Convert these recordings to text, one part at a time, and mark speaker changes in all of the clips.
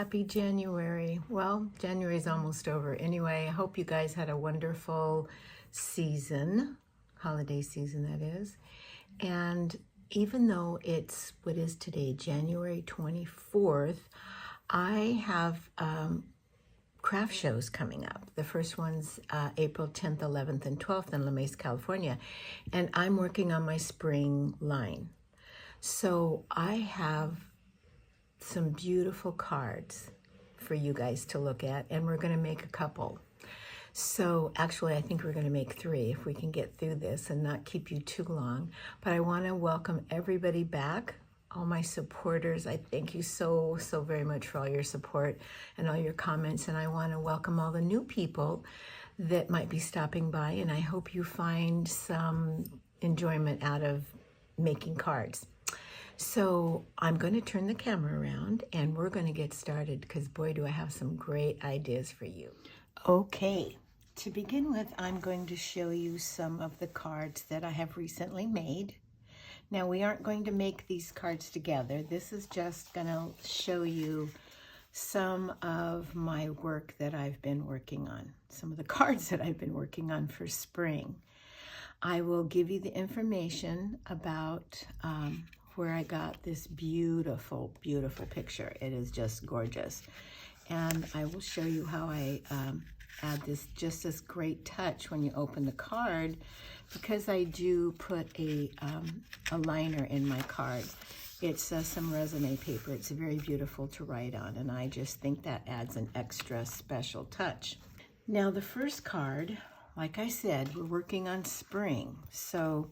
Speaker 1: Happy January. Well, January's almost over. Anyway, I hope you guys had a wonderful season, holiday season that is. And even though it's, what is today, January 24th, I have craft shows coming up. The first one's April 10th, 11th, and 12th in La Mesa, California. And I'm working on my spring line. So I have some beautiful cards for you guys to look at, and we're going to make a couple. So actually, I think we're going to make 3 if we can get through this and not keep you too long. But I want to welcome everybody back, all my supporters. I thank you so very much for all your support and all your comments. And I want to welcome all the new people that might be stopping by. And I hope you find some enjoyment out of making cards. So I'm going to turn the camera around and we're going to get started because boy, do I have some great ideas for you. Okay, to begin with, I'm going to show you some of the cards that I have recently made. Now, we aren't going to make these cards together. This is just going to show you some of my work that I've been working on, some of the cards that I've been working on for spring. I will give you the information about where I got this beautiful picture. It is just gorgeous. And I will show you how I add this great touch when you open the card, because I do put a liner in my card. It's some resume paper. It's very beautiful to write on, and I just think that adds an extra special touch. Now the first card, like I said, we're working on spring. So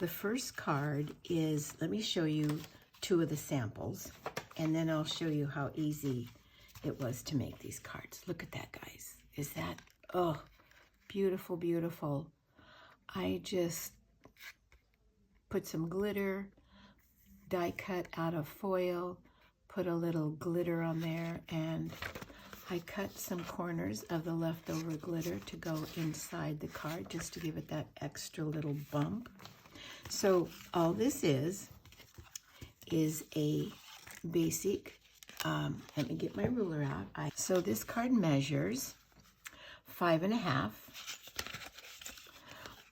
Speaker 1: the first card is, let me show you 2 of the samples, and then I'll show you how easy it was to make these cards. Look at that, guys. Is that, oh, beautiful, beautiful. I just put some glitter, die cut out of foil, put a little glitter on there, and I cut some corners of the leftover glitter to go inside the card just to give it that extra little bump. So all this is a basic, let me get my ruler out. So this card measures 5.5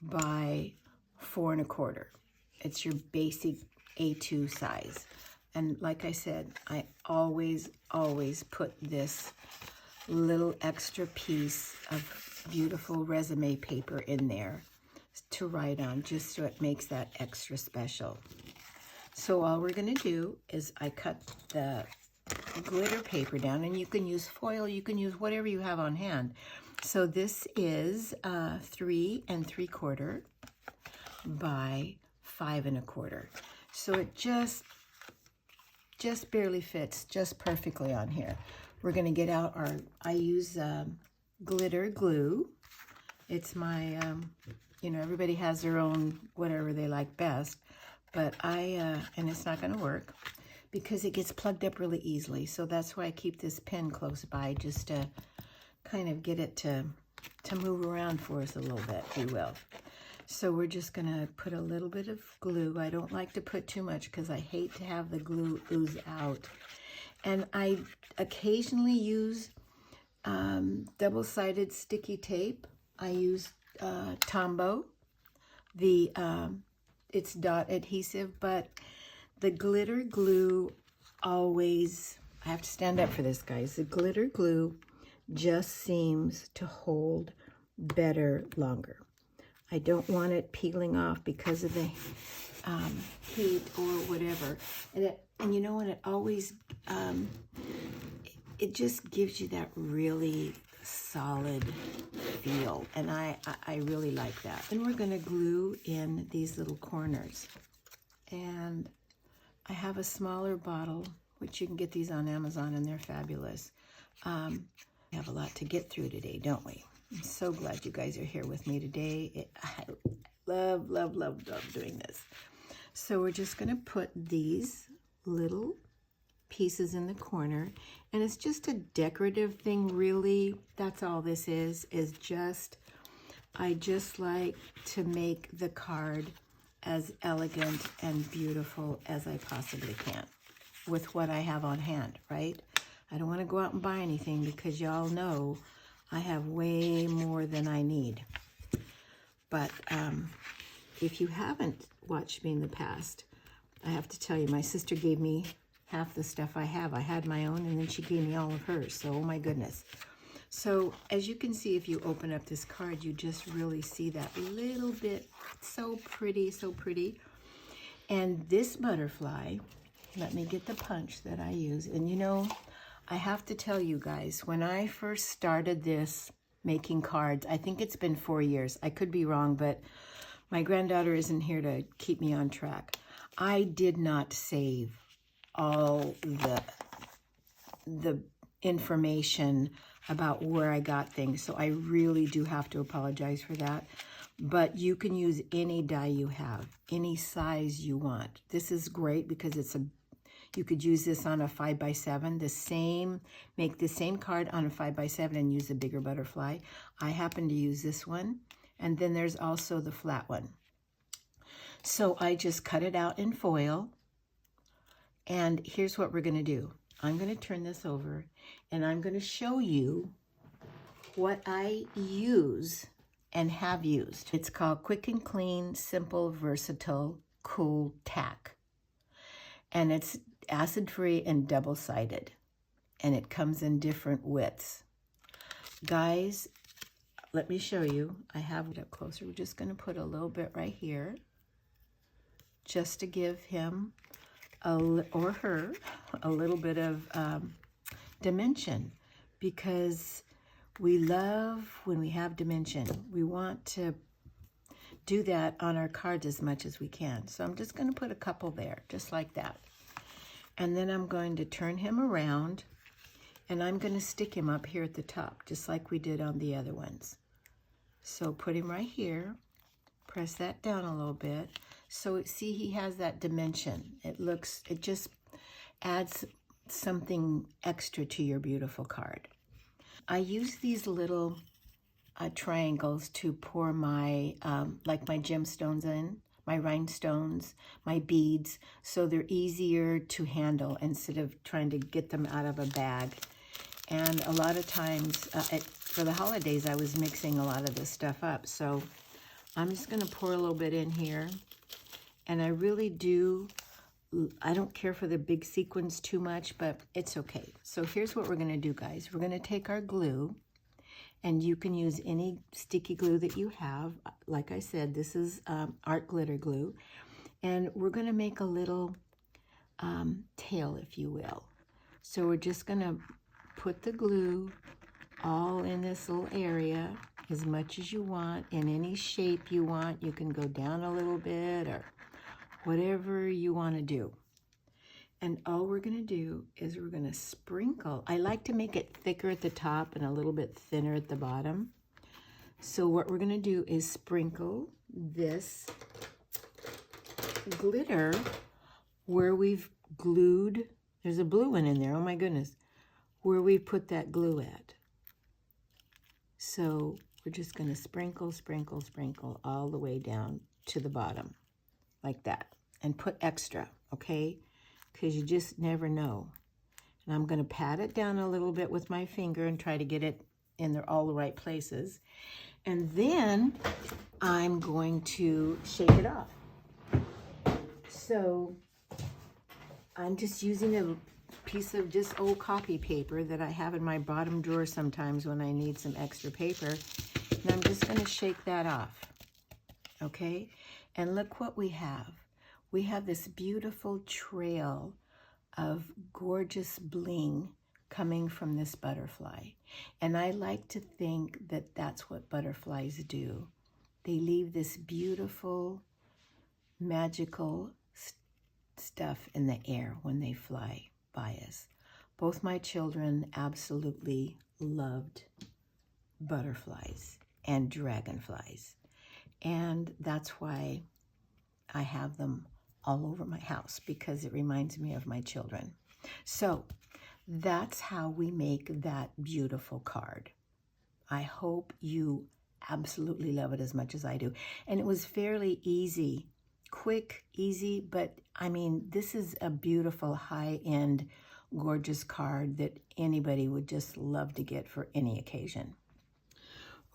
Speaker 1: by 4 1/4. It's your basic A2 size. And like I said, I always put this little extra piece of beautiful resume paper in there to write on, just so it makes that extra special. So all we're going to do is I cut the glitter paper down, and you can use foil, you can use whatever you have on hand. So this is 3 3/4 by 5 1/4. So it just barely fits, just perfectly on here. We're going to get out our, I use glitter glue. It's my, you know, everybody has their own whatever they like best, but and it's not going to work because it gets plugged up really easily. So that's why I keep this pen close by, just to kind of get it to move around for us a little bit, if you will. So we're just going to put a little bit of glue. I don't like to put too much because I hate to have the glue ooze out. And I occasionally use double-sided sticky tape. I use Tombow. It's dot adhesive, but the glitter glue always, I have to stand up for this, guys. The glitter glue just seems to hold better longer. I don't want it peeling off because of the heat or whatever. And you know what? It always, it just gives you that really solid feel, and I really like that. And we're going to glue in these little corners. And I have a smaller bottle, which you can get these on Amazon, and they're fabulous. We have a lot to get through today, don't we? I'm so glad you guys are here with me today. I love doing this. So we're just going to put these little pieces in the corner, and it's just a decorative thing, really. That's all this is just, I just like to make the card as elegant and beautiful as I possibly can with what I have on hand, right? I don't want to go out and buy anything because y'all know I have way more than I need. But if you haven't watched me in the past, I have to tell you, my sister gave me half the stuff I have. I had my own, and then she gave me all of hers. So, oh my goodness. So, as you can see, if you open up this card, you just really see that little bit. So pretty, so pretty. And this butterfly, let me get the punch that I use. And you know, I have to tell you guys, when I first started this making cards, I think it's been 4 years. I could be wrong, but my granddaughter isn't here to keep me on track. I did not save all the information about where I got things, so I really do have to apologize for that. But you can use any die you have, any size you want. This is great because you could use this on a 5x7, make the same card on a 5x7 and use a bigger butterfly. I happen to use this one, and then there's also the flat one. So I just cut it out in foil, and here's what we're going to do. I'm going to turn this over, and I'm going to show you what I use and have used. It's called Quick and Clean, Simple, Versatile, Cool Tack. And it's acid-free and double-sided. And it comes in different widths. Guys, let me show you. I have it up closer. We're just going to put a little bit right here, just to give him or her a little bit of dimension, because we love when we have dimension. We want to do that on our cards as much as we can. So I'm just going to put a couple there, just like that. And then I'm going to turn him around, and I'm going to stick him up here at the top, just like we did on the other ones. So put him right here, press that down a little bit. So see, he has that dimension. It just adds something extra to your beautiful card. I use these little triangles to pour my, like my gemstones in, my rhinestones, my beads, so they're easier to handle instead of trying to get them out of a bag. And a lot of times, for the holidays, I was mixing a lot of this stuff up. So I'm just going to pour a little bit in here. And I really do, I don't care for the big sequins too much, but it's okay. So here's what we're going to do, guys. We're going to take our glue, and you can use any sticky glue that you have. Like I said, this is art glitter glue. And we're going to make a little tail, if you will. So we're just going to put the glue all in this little area as much as you want, in any shape you want. You can go down a little bit or whatever you want to do. And all we're going to do is we're going to sprinkle. I like to make it thicker at the top and a little bit thinner at the bottom. So what we're going to do is sprinkle this glitter where we've glued. There's a blue one in there, oh my goodness, where we put that glue at. So we're just going to sprinkle, sprinkle, sprinkle all the way down to the bottom, like that. And put extra, okay? Because you just never know. And I'm going to pat it down a little bit with my finger and try to get it in there all the right places. And then I'm going to shake it off. So I'm just using a piece of just old copy paper that I have in my bottom drawer sometimes when I need some extra paper. And I'm just going to shake that off, okay? And look what we have. We have this beautiful trail of gorgeous bling coming from this butterfly. And I like to think that that's what butterflies do. They leave this beautiful, magical stuff in the air when they fly by us. Both my children absolutely loved butterflies and dragonflies. And that's why I have them all over my house, because it reminds me of my children. So that's how we make that beautiful card. I hope you absolutely love it as much as I do. And it was fairly easy, quick, easy, but I mean, this is a beautiful high-end gorgeous card that anybody would just love to get for any occasion.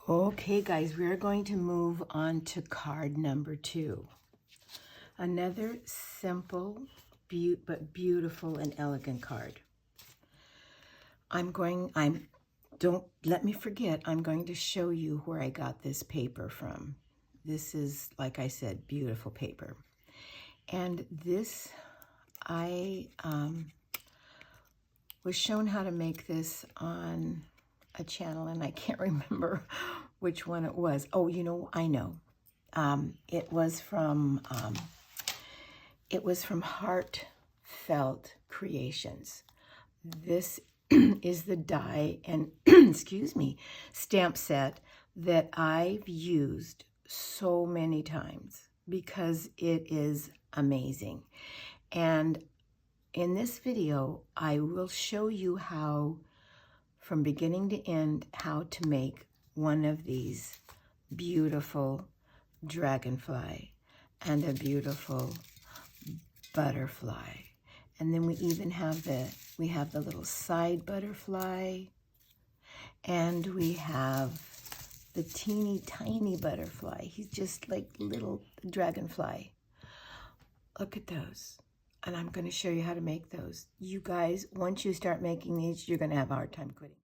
Speaker 1: Okay, guys, we're going to move on to card number 2. Another simple, but beautiful and elegant card. Don't let me forget, I'm going to show you where I got this paper from. This is, like I said, beautiful paper. And this, I was shown how to make this on a channel, and I can't remember which one it was. Oh, you know, I know. It was from Heartfelt Creations. This is the die and excuse me, stamp set that I've used so many times because it is amazing. And in this video, I will show you how, from beginning to end, how to make one of these beautiful dragonfly and a beautiful butterfly. And then we even have the little side butterfly, and we have the teeny tiny butterfly. He's just like little dragonfly. Look at those. And I'm going to show you how to make those. You guys, once you start making these, you're going to have a hard time quitting.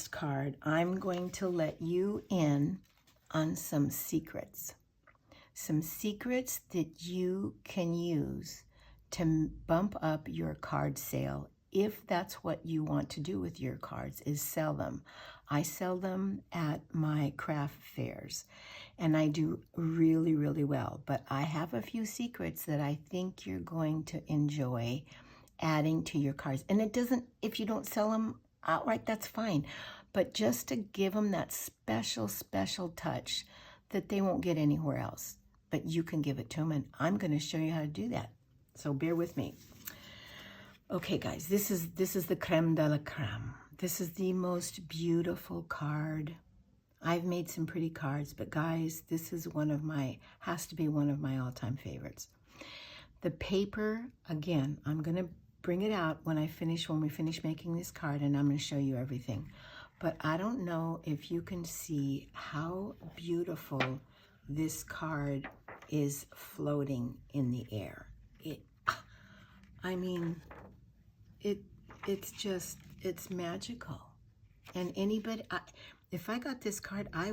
Speaker 1: last card, I'm going to let you in on some secrets. Some secrets that you can use to bump up your card sale, if that's what you want to do with your cards, is sell them. I sell them at my craft fairs, and I do really, really well. But I have a few secrets that I think you're going to enjoy adding to your cards. And it doesn't, if you don't sell them outright, that's fine. But just to give them that special, special touch that they won't get anywhere else. But you can give it to them, and I'm going to show you how to do that. So bear with me. Okay, guys, this is the creme de la creme. This is the most beautiful card. I've made some pretty cards, but guys, this is has to be one of my all-time favorites. The paper, again, I'm going to bring it out when we finish making this card, and I'm going to show you everything. But I don't know if you can see how beautiful this card is floating in the air. It's magical. And anybody, if I got this card, I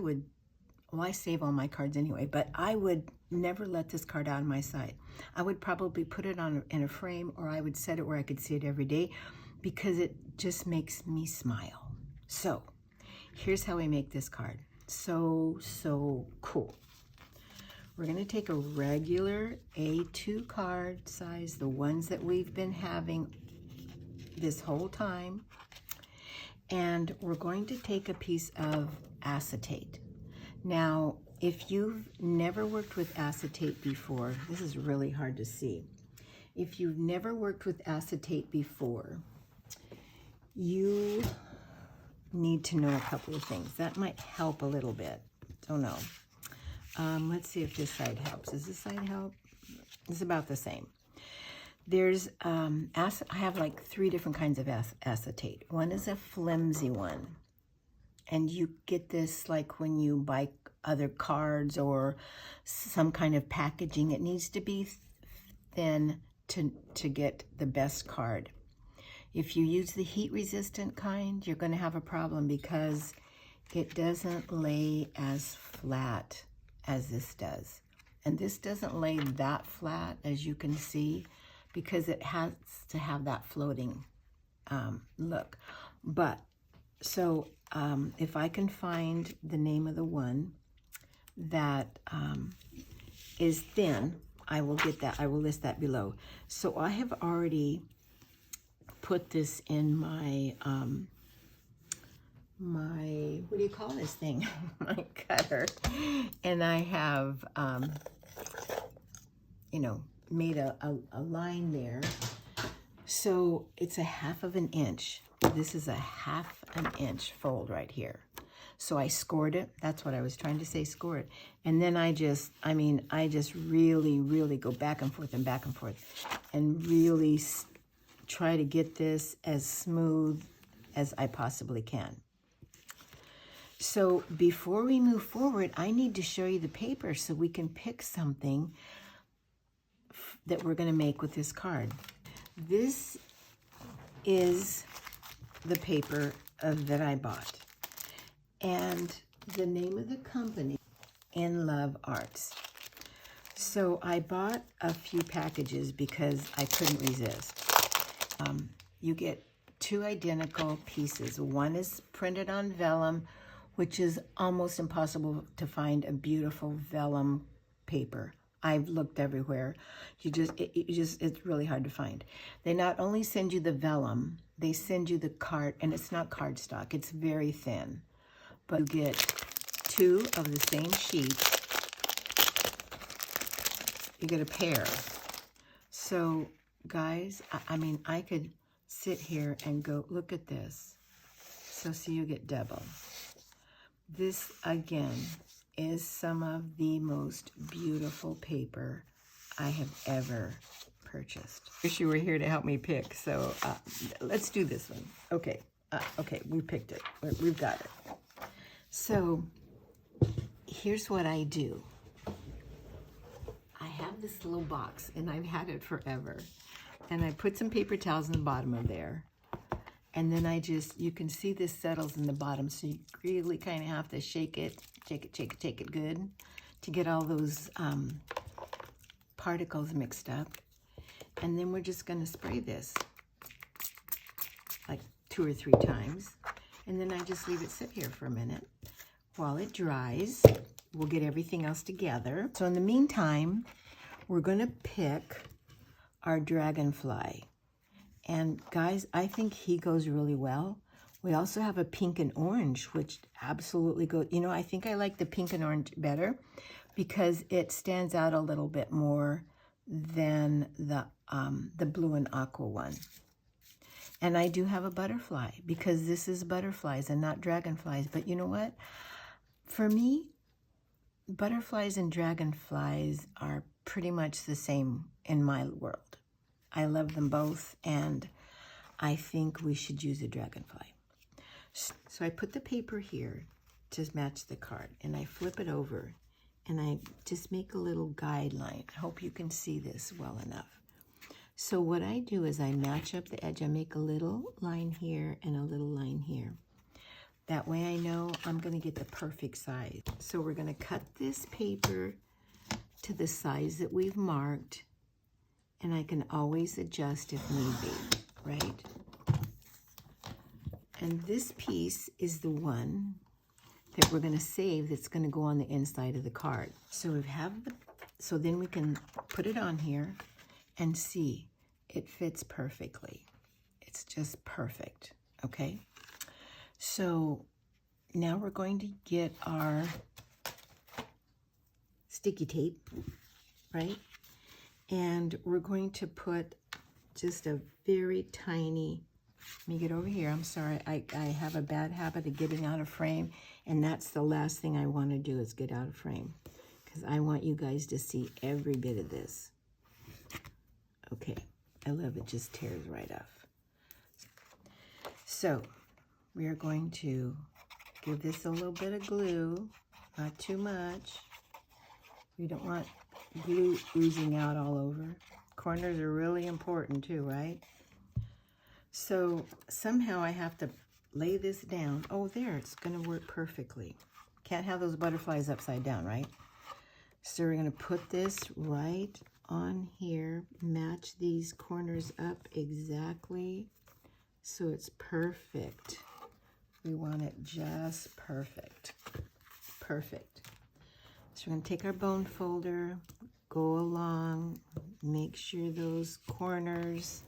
Speaker 1: save all my cards anyway, but I would never let this card out of my sight. I would probably put it in a frame, or I would set it where I could see it every day, because it just makes me smile. So here's how we make this card. So cool. We're going to take a regular A2 card size, the ones that we've been having this whole time, and we're going to take a piece of acetate. Now, if you've never worked with acetate before, this is really hard to see. If you've never worked with acetate before, you need to know a couple of things. That might help a little bit. Don't know. Let's see if this side helps. Does this side help? It's about the same. There's, I have like 3 different kinds of acetate. One is a flimsy one. And you get this like when you buy other cards or some kind of packaging. It needs to be thin to get the best card. If you use the heat-resistant kind, you're going to have a problem because it doesn't lay as flat as this does. And this doesn't lay that flat, as you can see, because it has to have that floating look. But, so if I can find the name of the one that is thin, I will get that. I will list that below. So I have already put this in my what do you call this thing? My cutter. And I have, made a line there. So it's a 1/2 inch. This is a 1/2 inch fold right here. So I scored it. That's what I was trying to say, score it. And then I just really, really go back and forth and really try to get this as smooth as I possibly can. So before we move forward, I need to show you the paper so we can pick something that we're going to make with this card. This is the paper that I bought. And the name of the company, In Love Arts. So I bought a few packages because I couldn't resist. You get 2 identical pieces. One is printed on vellum, which is almost impossible to find a beautiful vellum paper. I've looked everywhere. It's really hard to find. They not only send you the vellum, they send you the card, and it's not cardstock. It's very thin. But you get 2 of the same sheet. You get a pair. So, guys, I could sit here and go, look at this. So you get double. This, again, is some of the most beautiful paper I have ever purchased. Wish you were here to help me pick. So let's do this one. Okay, we picked it. We've got it. So here's what I do. I have this little box, and I've had it forever. And I put some paper towels in the bottom of there. And then you can see this settles in the bottom, so you really kind of have to shake it good to get all those particles mixed up. And then we're just going to spray this like 2 or 3 times. And then I just leave it sit here for a minute while it dries. We'll get everything else together. So in the meantime, we're going to pick our dragonfly. And guys, I think he goes really well. We also have a pink and orange, which absolutely goes, you know, I think I like the pink and orange better because it stands out a little bit more than the blue and aqua one. And I do have a butterfly because this is butterflies and not dragonflies. But you know what? For me, butterflies and dragonflies are pretty much the same in my world. I love them both, and I think we should use a dragonfly. So I put the paper here to match the card, and I flip it over, and I just make a little guideline. I hope you can see this well enough. So what I do is I match up the edge. I make a little line here and a little line here. That way I know I'm going to get the perfect size. So we're going to cut this paper to the size that we've marked, and I can always adjust if need be, right? And this piece is the one that we're going to save that's going to go on the inside of the card. So we have so then we can put it on here and see it fits perfectly. It's just perfect, okay? So now we're going to get our sticky tape, right? And we're going to put just a very tiny, let me get over here. I'm sorry, I have a bad habit of getting out of frame, and that's the last thing I want to do is get out of frame because I want you guys to see every bit of this. Okay, I love it, just tears right off. So we are going to give this a little bit of glue, not too much. We don't want glue oozing out all over. Corners are really important too, right? So somehow I have to lay this down. Oh, there, it's going to work perfectly. Can't have those butterflies upside down, right? So we're going to put this right on here, match these corners up exactly so it's perfect. We want it just perfect. Perfect. So we're going to take our bone folder, go along, make sure those corners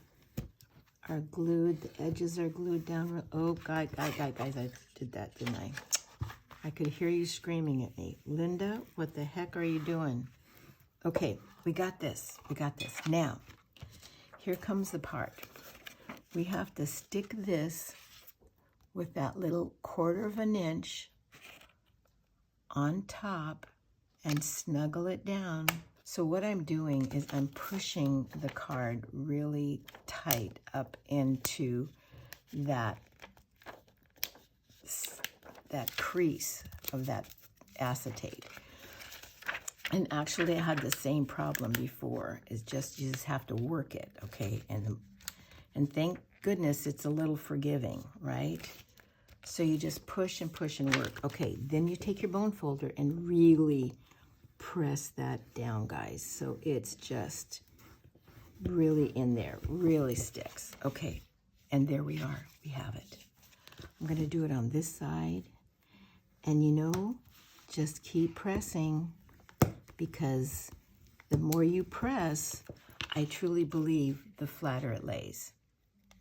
Speaker 1: are glued, the edges are glued down. Oh, guys, I did that, didn't I? I could hear you screaming at me. Linda, what the heck are you doing? Okay, we got this. We got this. Now, here comes the part. We have to stick this with that little 1/4 of an inch on top and snuggle it down. So what I'm doing is I'm pushing the card really tight up into that crease of that acetate. And actually I had the same problem before. It's just, you just have to work it, okay? And thank goodness it's a little forgiving, right? So you just push and push and work. Okay, then you take your bone folder and really press that down, guys. So it's just really in there, really sticks. Okay, and there we are, we have it. I'm gonna do it on this side. And you know, just keep pressing because the more you press, I truly believe the flatter it lays.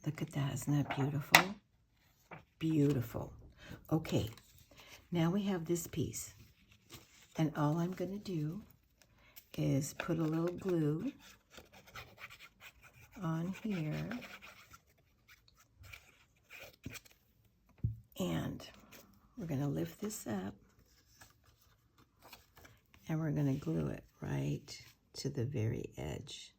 Speaker 1: Look at that, isn't that beautiful? Beautiful. Okay, now we have this piece. And all I'm going to do is put a little glue on here. And we're going to lift this up. And we're going to glue it right to the very edge.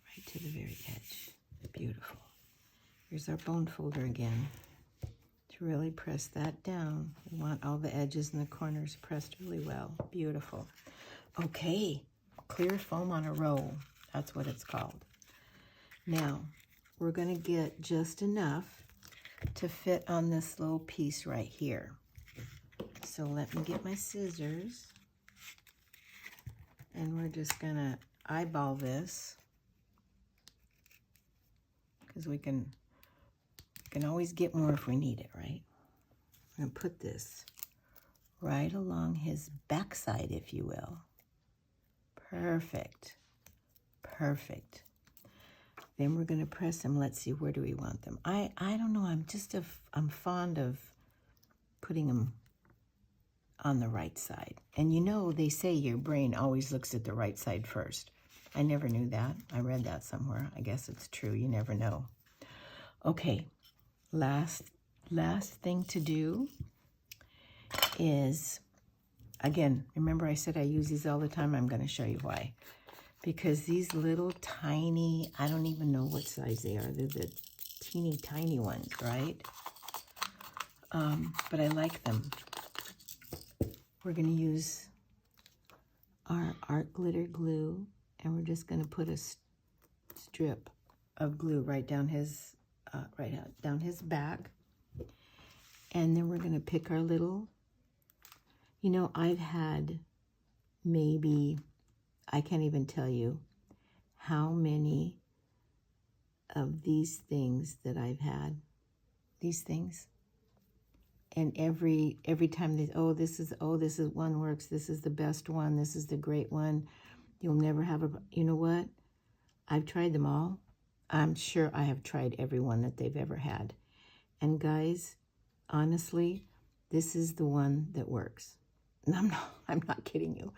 Speaker 1: Right to the very edge. Beautiful. Here's our bone folder again. To really press that down. We want all the edges and the corners pressed really well. Beautiful. Okay, clear foam on a roll. That's what it's called. Now, we're going to get just enough to fit on this little piece right here. So let me get my scissors, and we're just going to eyeball this, because we can always get more if we need it, right? I'm going to put this right along his backside, if you will. Perfect. Perfect. Then we're going to press them. Let's see, where do we want them? I don't know. I'm fond of putting them on the right side. And you know, they say your brain always looks at the right side first. I never knew that. I read that somewhere. I guess it's true. You never know. Okay, last thing to do is, again, remember I said I use these all the time. I'm going to show you why. Because these little tiny, I don't even know what size they are. They're the teeny tiny ones, right? But I like them. We're going to use our art glitter glue, and we're just going to put a strip of glue right down his back. And then we're going to pick our little, you know, I've had maybe, I can't even tell you how many of these things that I've had, these things. And every time they, this is one works, this is the best one, this is the great one, you'll never have a, you know what? I've tried them all. I'm sure I have tried every one that they've ever had. And guys, honestly, this is the one that works. And I'm not kidding you.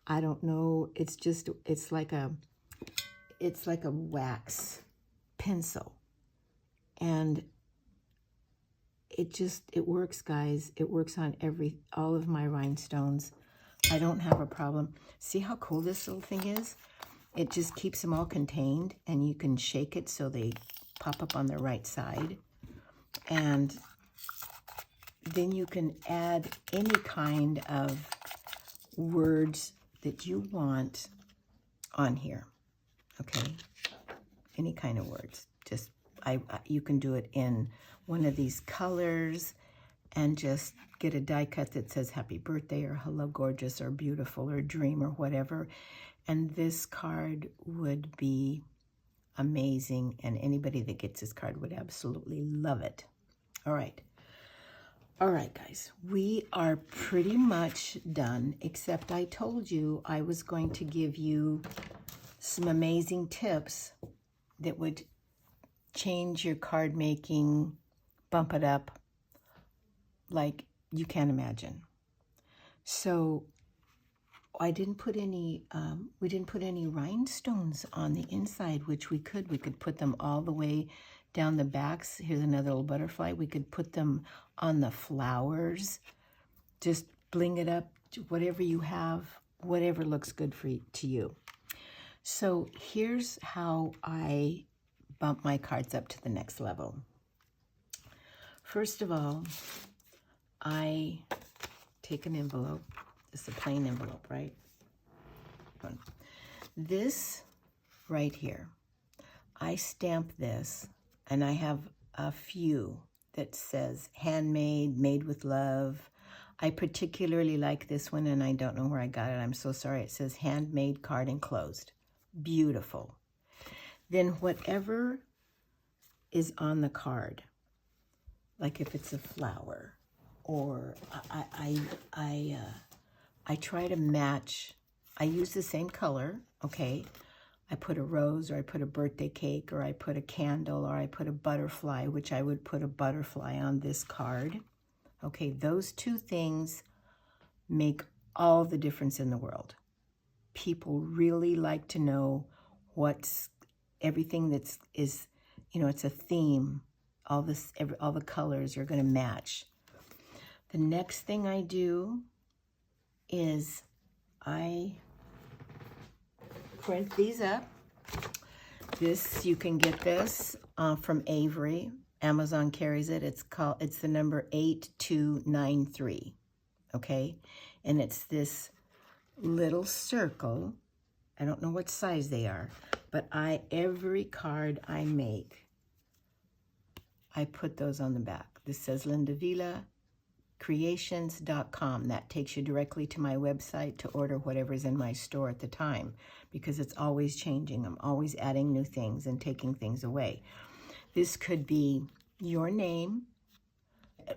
Speaker 1: I don't know, it's like a wax pencil. And it works, guys. It works on all of my rhinestones. I don't have a problem. See how cool this little thing is? It just keeps them all contained, and you can shake it so they pop up on the right side. And then you can add any kind of words that you want on here, okay? Any kind of words. Just, you can do it in one of these colors and just get a die cut that says happy birthday or hello gorgeous or beautiful or dream or whatever. And this card would be amazing, and anybody that gets this card would absolutely love it. All right, guys, we are pretty much done, except I told you I was going to give you some amazing tips that would change your card making, bump it up like you can't imagine. So I didn't put any, we didn't put any rhinestones on the inside, which we could. We could put them all the way down the backs. Here's another little butterfly. We could put them on the flowers. Just bling it up, whatever you have, whatever looks good to you. So here's how I bump my cards up to the next level. First of all, I take an envelope. It's a plain envelope, right? This right here, I stamp this, and I have a few that says handmade, made with love. I particularly like this one, and I don't know where I got it. I'm so sorry. It says handmade card enclosed. Beautiful. Then whatever is on the card, like if it's a flower, or I try to match. I use the same color, okay? I put a rose, or I put a birthday cake, or I put a candle, or I put a butterfly, which I would put a butterfly on this card. Okay, those two things make all the difference in the world. People really like to know what's everything is, you know, it's a theme. All the colors are going to match. The next thing I do is I print these up. This, you can get this from Avery. Amazon carries it. It's the number 8293, okay? And it's this little circle. I don't know what size they are, but every card I make, I put those on the back. This says LindaVillaCreations.com. That takes you directly to my website to order whatever's in my store at the time, because it's always changing. I'm always adding new things and taking things away. This could be your name,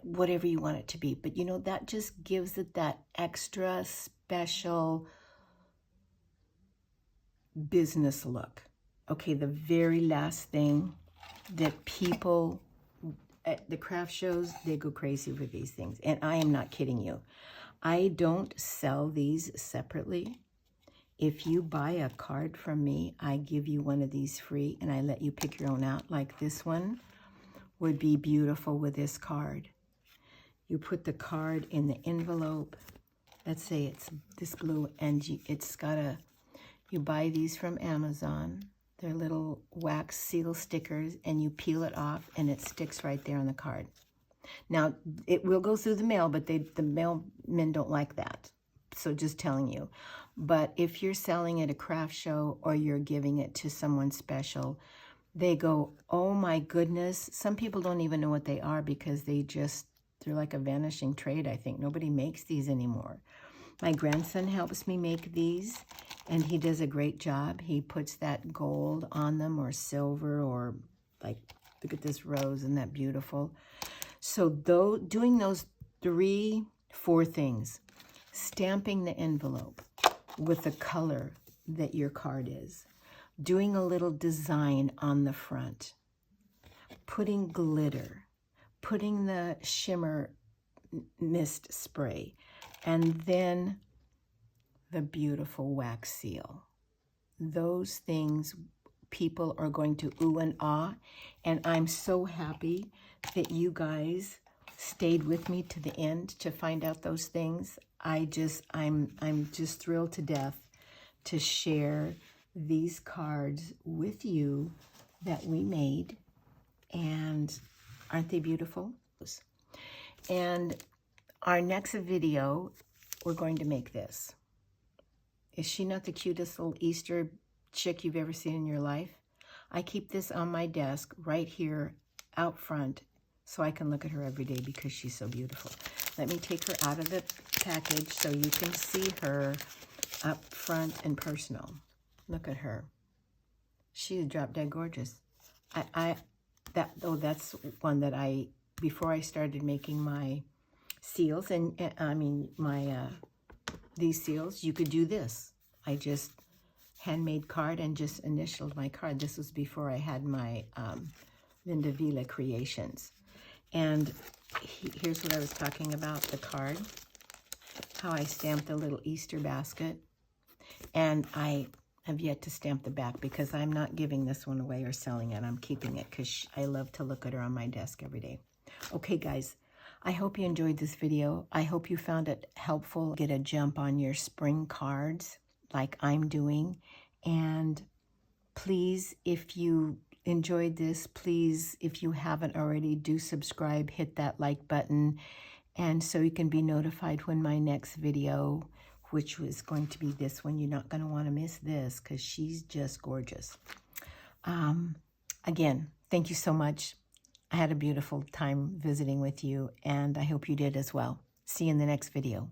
Speaker 1: whatever you want it to be. But you know, that just gives it that extra special business look. Okay, the very last thing that people at the craft shows, they go crazy with these things. And I am not kidding you. I don't sell these separately. If you buy a card from me, I give you one of these free and I let you pick your own out. Like this one would be beautiful with this card. You put the card in the envelope. Let's say it's this blue, and it's got a, you buy these from Amazon. They're little wax seal stickers, and you peel it off and it sticks right there on the card. Now, it will go through the mail, but the mailmen don't like that. So just telling you. But if you're selling at a craft show or you're giving it to someone special, they go, oh my goodness. Some people don't even know what they are because they're like a vanishing trade, I think. Nobody makes these anymore. My grandson helps me make these, and he does a great job. He puts that gold on them, or silver, or like, look at this rose, isn't that beautiful? So doing those 3-4 things, stamping the envelope with the color that your card is, doing a little design on the front, putting glitter, putting the shimmer mist spray, and then the beautiful wax seal. Those things, people are going to ooh and ah, and I'm so happy that you guys stayed with me to the end to find out those things. I'm just thrilled to death to share these cards with you that we made, and aren't they beautiful? And our next video, we're going to make this. Is she not the cutest little Easter chick you've ever seen in your life? I keep this on my desk right here out front so I can look at her every day because she's so beautiful. Let me take her out of the package so you can see her up front and personal. Look at her. She is drop dead gorgeous. That's one that before I started making my seals, and these seals, you could do this. I just handmade card and just initialed my card. This was before I had my Linda Villa Creations. And here's what I was talking about, the card, how I stamped a little Easter basket. And I have yet to stamp the back because I'm not giving this one away or selling it. I'm keeping it because I love to look at her on my desk every day. Okay, guys, I hope you enjoyed this video. I hope you found it helpful. Get a jump on your spring cards like I'm doing. And please, if you enjoyed this, please, if you haven't already, do subscribe, hit that like button, and so you can be notified when my next video, which was going to be this one. You're not going to want to miss this because she's just gorgeous. Again, thank you so much. I had a beautiful time visiting with you, and I hope you did as well. See you in the next video.